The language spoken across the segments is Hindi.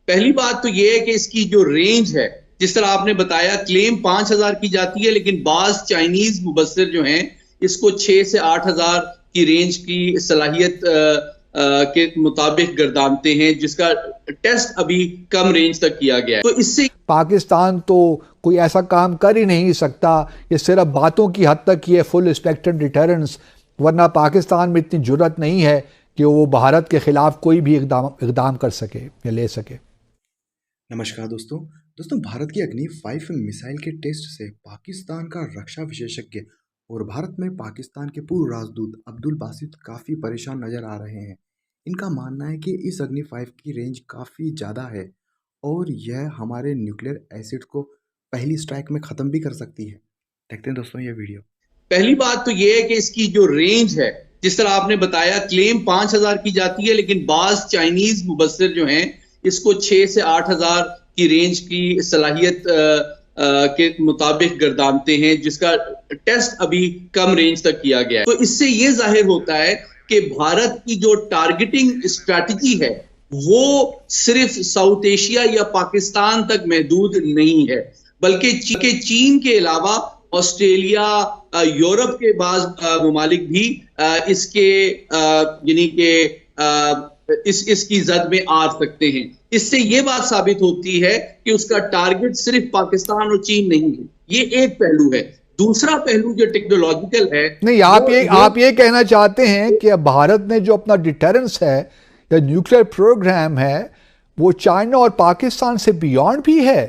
पहली बात तो ये है कि इसकी जो रेंज है, जिस तरह आपने बताया, क्लेम 5,000 की जाती है, लेकिन बाज चाइनीज मुबस्सिर जो हैं इसको 6 से 8,000 की रेंज की सलाहियत के मुताबिक गर्दानते हैं, जिसका टेस्ट अभी कम रेंज तक किया गया है। तो इससे पाकिस्तान तो कोई ऐसा काम कर ही नहीं सकता, ये सिर्फ बातों की हद तक ही है, फुल स्पेक्ट्रम डिटरेंस, वरना पाकिस्तान में इतनी जुर्रत नहीं है कि वो भारत के खिलाफ कोई भी इकदाम कर सके या ले सके। नमस्कार दोस्तों, भारत की अग्नि 5 मिसाइल के टेस्ट से पाकिस्तान का रक्षा विशेषज्ञ और भारत में पाकिस्तान के पूर्व राजदूत अब्दुल बासित काफ़ी परेशान नजर आ रहे हैं। इनका मानना है कि इस अग्नि 5 की रेंज काफ़ी ज़्यादा है और यह हमारे न्यूक्लियर एसिड को पहली स्ट्राइक में ख़त्म भी कर सकती है। देखते हैं दोस्तों ये वीडियो। पहली बात तो ये है कि इसकी जो रेंज है, जिस तरह आपने बताया, क्लेम 5,000 की जाती है, लेकिन बाज चाइनीज मुबस्सिर जो हैं इसको 6 से 8,000 की रेंज की सलाहियत के मुताबिक गर्दानते हैं, जिसका टेस्ट अभी कम रेंज तक किया गया है। तो इससे ये जाहिर होता है कि भारत की जो टारगेटिंग स्ट्रैटेजी है वो सिर्फ साउथ एशिया या पाकिस्तान तक महदूद नहीं है, बल्कि चीन के अलावा ऑस्ट्रेलिया, यूरोप के बाज ममालिक भी इसके यानी कि इसकी जद में आ सकते हैं। इससे यह बात साबित होती है कि उसका टारगेट सिर्फ पाकिस्तान और चीन नहीं है। ये एक पहलू है। दूसरा पहलू जो टेक्नोलॉजिकल है, नहीं, आप ये कहना चाहते हैं कि अब भारत ने जो अपना डिटरेंस है या न्यूक्लियर प्रोग्राम है वो चाइना और पाकिस्तान से बियॉन्ड भी है?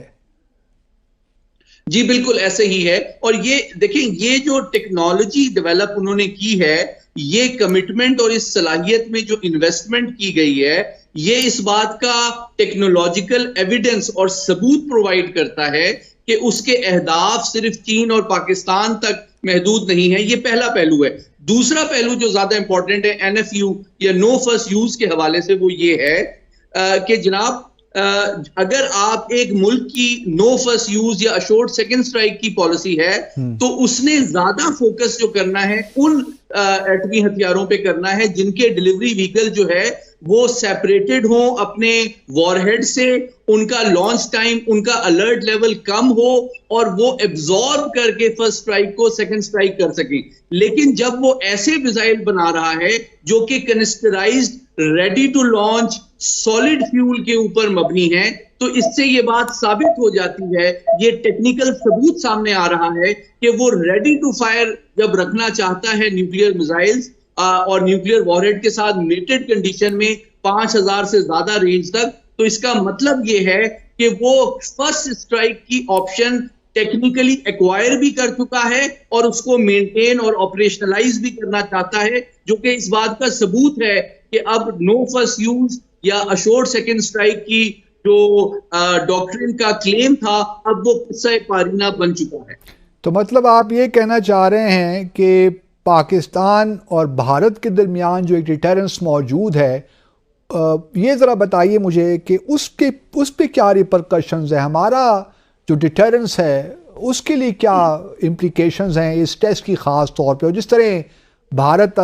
जी बिल्कुल ऐसे ही है। और ये देखें, ये जो टेक्नोलॉजी डेवलप उन्होंने की है, ये कमिटमेंट और इस सलाहियत में जो इन्वेस्टमेंट की गई है, ये इस बात का टेक्नोलॉजिकल एविडेंस और सबूत प्रोवाइड करता है कि उसके अहदाफ सिर्फ चीन और पाकिस्तान तक महदूद नहीं है। ये पहला पहलू है। दूसरा पहलू जो ज्यादा इंपॉर्टेंट है एनएफयू या नो फर्स्ट यूज के हवाले से, वो ये है कि जनाब, अगर आप एक मुल्क की नो फर्स्ट यूज या अशोर्ड सेकंड स्ट्राइक की पॉलिसी है, तो उसने ज्यादा फोकस जो करना है उन एटमी हथियारों पे करना है जिनके डिलीवरी व्हीकल जो है वो सेपरेटेड हो अपने वॉरहेड से, उनका लॉन्च टाइम, उनका अलर्ट लेवल कम हो और वो एब्जॉर्ब करके फर्स्ट स्ट्राइक को सेकंड स्ट्राइक कर सकें। लेकिन जब वो ऐसे मिसाइल बना रहा है जो कि canisterized, ready to launch, solid fuel के ऊपर मबनी है, तो इससे ये बात साबित हो जाती है, ये टेक्निकल सबूत सामने आ रहा है कि वो रेडी टू फायर जब रखना चाहता है न्यूक्लियर मिसाइल्स और न्यूक्लियर वॉरहेड के साथ मेटेड कंडीशन में 5,000 से ज्यादा रेंज तक, तो इसका मतलब ये है कि वो फर्स्ट स्ट्राइक की ऑप्शन टेक्निकली एक्वायर भी कर चुका है और उसको मेंटेन और ऑपरेशनलाइज भी करना चाहता है, जो कि इस बात का सबूत है कि अब नो फर्स्ट यूज या अशोर्ड सेकंड स्ट्राइक की जो डॉक्ट्रिन का क्लेम था, अब वो किस्सा पारीना बन चुका है। तो मतलब आप ये कहना चाह रहे हैं कि पाकिस्तान और भारत के दरमियान जो एक डिटरेंस मौजूद है, ये ज़रा बताइए मुझे कि उस पे क्या रिपरकशंस है, हमारा जो डिटरेंस है उसके लिए क्या इम्प्लीकेशंस हैं इस टेस्ट की ख़ास तौर पे। और जिस तरह भारत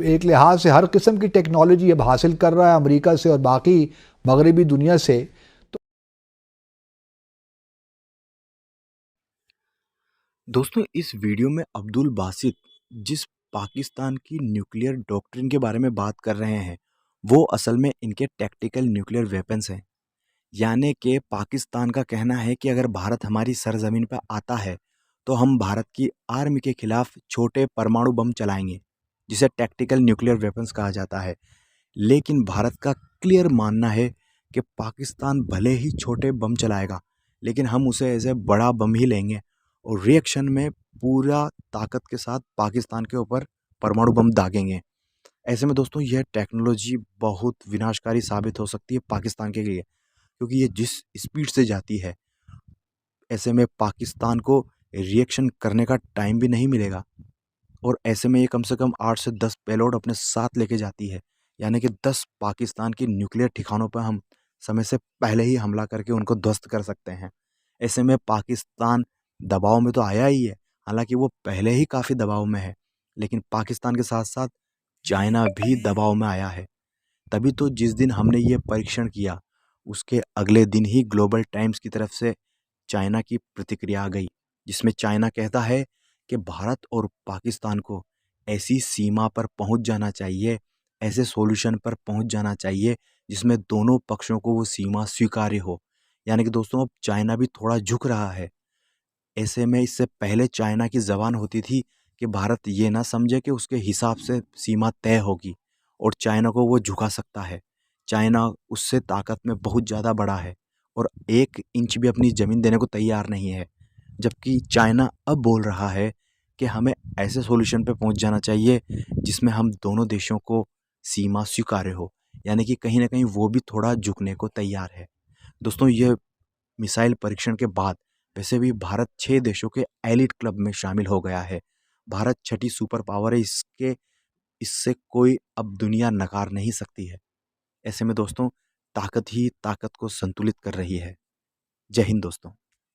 एक लिहाज से हर किस्म की टेक्नोलॉजी अब हासिल कर रहा है अमेरिका से और बाकी मगरबी दुनिया से, दोस्तों इस वीडियो में अब्दुल बासित जिस पाकिस्तान की न्यूक्लियर डॉक्ट्रिन के बारे में बात कर रहे हैं वो असल में इनके टैक्टिकल न्यूक्लियर वेपन्स हैं। यानी कि पाकिस्तान का कहना है कि अगर भारत हमारी सरजमीन पर आता है तो हम भारत की आर्मी के खिलाफ छोटे परमाणु बम चलाएंगे, जिसे टैक्टिकल न्यूक्लियर वेपन्स कहा जाता है। लेकिन भारत का क्लियर मानना है कि पाकिस्तान भले ही छोटे बम चलाएगा लेकिन हम उसे एज ए बड़ा बम ही लेंगे और रिएक्शन में पूरा ताकत के साथ पाकिस्तान के ऊपर परमाणु बम दागेंगे। ऐसे में दोस्तों यह टेक्नोलॉजी बहुत विनाशकारी साबित हो सकती है पाकिस्तान के लिए, क्योंकि ये जिस स्पीड से जाती है ऐसे में पाकिस्तान को रिएक्शन करने का टाइम भी नहीं मिलेगा। और ऐसे में ये कम से कम 8 से 10 पेलोड अपने साथ लेके जाती है, यानी कि 10 पाकिस्तान की न्यूक्लियर ठिकानों पर हम समय से पहले ही हमला करके उनको ध्वस्त कर सकते हैं। ऐसे में पाकिस्तान दबाव में तो आया ही है, हालांकि वो पहले ही काफ़ी दबाव में है, लेकिन पाकिस्तान के साथ साथ चाइना भी दबाव में आया है। तभी तो जिस दिन हमने ये परीक्षण किया उसके अगले दिन ही ग्लोबल टाइम्स की तरफ से चाइना की प्रतिक्रिया आ गई, जिसमें चाइना कहता है कि भारत और पाकिस्तान को ऐसी सीमा पर पहुंच जाना चाहिए, ऐसे सॉल्यूशन पर पहुंच जाना चाहिए जिसमें दोनों पक्षों को वो सीमा स्वीकार्य हो। यानी कि दोस्तों अब चाइना भी थोड़ा झुक रहा है। ऐसे में इससे पहले चाइना की ज़बान होती थी कि भारत ये ना समझे कि उसके हिसाब से सीमा तय होगी और चाइना को वो झुका सकता है। चाइना उससे ताकत में बहुत ज़्यादा बड़ा है और 1 इंच भी अपनी ज़मीन देने को तैयार नहीं है। जबकि चाइना अब बोल रहा है कि हमें ऐसे सॉल्यूशन पे पहुंच जाना चाहिए जिसमें हम दोनों देशों को सीमा स्वीकार्य हो। यानी कि कहीं न कहीं वो भी थोड़ा झुकने को तैयार है। दोस्तों ये मिसाइल परीक्षण के बाद वैसे भी भारत 6 देशों के एलिट क्लब में शामिल हो गया है। भारत छठी सुपर पावर है, इससे कोई अब दुनिया नकार नहीं सकती है। ऐसे में दोस्तों ताकत ही ताकत को संतुलित कर रही है। जय हिंद दोस्तों।